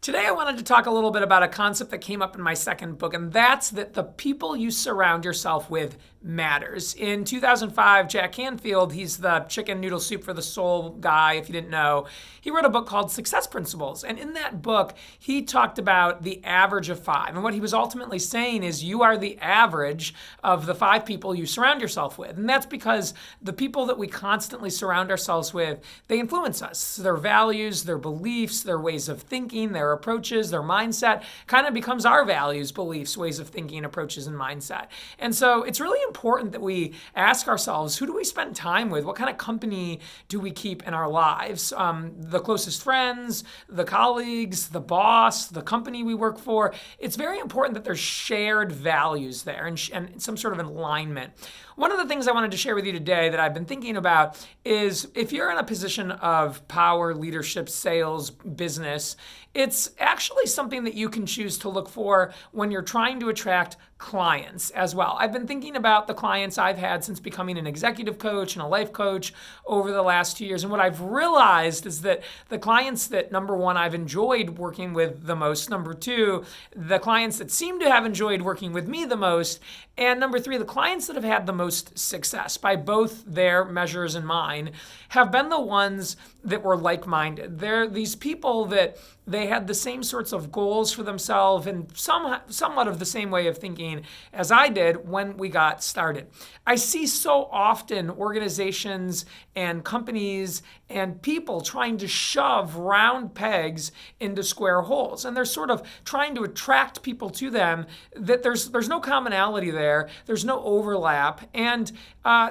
Today, I wanted to talk a little bit about a concept that came up in my second book, and that's that the people you surround yourself with matters. In 2005, Jack Canfield, he's the chicken noodle soup for the soul guy, if you didn't know, he wrote a book called Success Principles. And in that book, he talked about the average of five. And what he was ultimately saying is you are the average of the five people you surround yourself with. And that's because the people that we constantly surround ourselves with, they influence us. Their values, their beliefs, their ways of thinking, their approaches, their mindset kind of becomes our values, beliefs, ways of thinking, approaches, and mindset. And so it's really important that we ask ourselves, who do we spend time with? What kind of company do we keep in our lives? The closest friends, the colleagues, the boss, the company we work for. It's very important that there's shared values there and some sort of alignment. One of the things I wanted to share with you today that I've been thinking about is if you're in a position of power, leadership, sales, business, it's actually something that you can choose to look for when you're trying to attract clients as well. I've been thinking about the clients I've had since becoming an executive coach and a life coach over the last 2 years. And what I've realized is that the clients that, number one, I've enjoyed working with the most, number two, the clients that seem to have enjoyed working with me the most, and number three, the clients that have had the most success by both their measures and mine have been the ones that were like-minded. They're these people that they had the same sorts of goals for themselves and somewhat of the same way of thinking as I did when we got started. I see so often organizations and companies and people trying to shove round pegs into square holes. And they're sort of trying to attract people to them that there's no commonality there. There's no overlap. And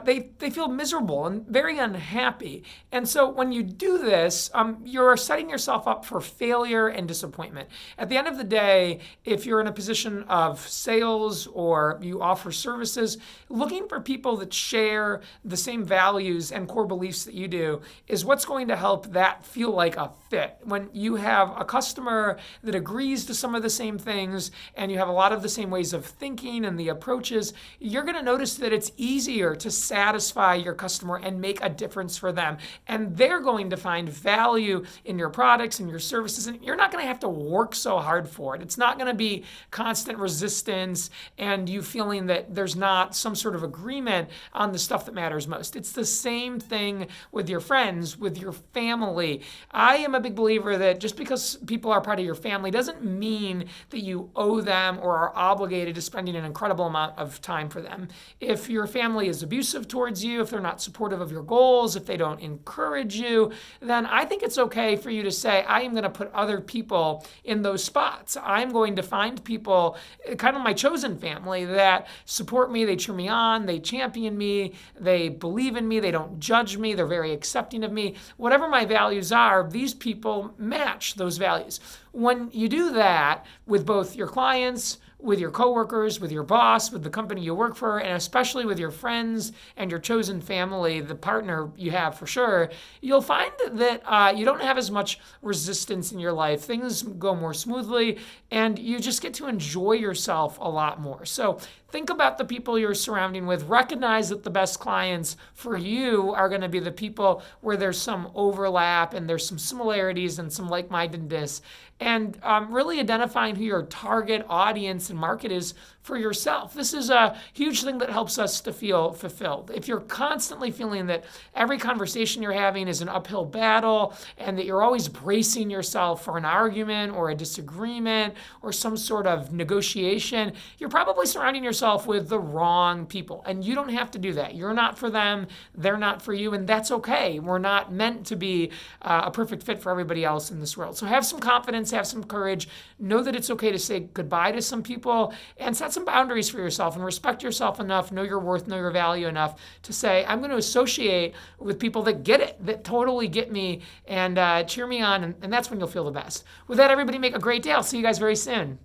they feel miserable and very unhappy. And so when you do this, you're setting yourself up for failure and disappointment. At the end of the day, if you're in a position of sales or you offer services, looking for people that share the same values and core beliefs that you do is what's going to help that feel like a fit. When you have a customer that agrees to some of the same things and you have a lot of the same ways of thinking and the approaches, you're going to notice that it's easier to satisfy your customer and make a difference for them. And they're going to find value in your products and your services, and you're not going to have to work so hard for it. It's not going to be constant resistance and you feeling that there's not some sort of agreement on the stuff that matters most. It's the same thing with your friends, with your family. I am a big believer that just because people are part of your family doesn't mean that you owe them or are obligated to spending an incredible amount of time for them. If your family is abusive towards you, if they're not supportive of your goals, if they don't encourage you, then I think it's okay for you to say, I am going to put other people in those spots. I'm going to find people, kind of my chosen family, that support me, they cheer me on, they champion me, they believe in me, they don't judge me, they're very accepting of me. Whatever my values are, these people match those values. When you do that with both your clients, with your coworkers, with your boss, with the company you work for, and especially with your friends and your chosen family, the partner you have for sure, you'll find that you don't have as much resistance in your life. Things go more smoothly, and you just get to enjoy yourself a lot more. So think about the people you're surrounding with. Recognize that the best clients for you are going to be the people where there's some overlap and there's some similarities and some like-mindedness. And really identifying who your target audience and market is for yourself. This is a huge thing that helps us to feel fulfilled. If you're constantly feeling that every conversation you're having is an uphill battle and that you're always bracing yourself for an argument or a disagreement or some sort of negotiation, you're probably surrounding yourself with the wrong people. And you don't have to do that. You're not for them. They're not for you. And that's okay. We're not meant to be a perfect fit for everybody else in this world. So have some confidence, have some courage, know that it's okay to say goodbye to some people, and set some boundaries for yourself and respect yourself enough, know your worth, know your value enough to say, I'm going to associate with people that get it, that totally get me and cheer me on, and that's when you'll feel the best. With that, everybody make a great day. I'll see you guys very soon.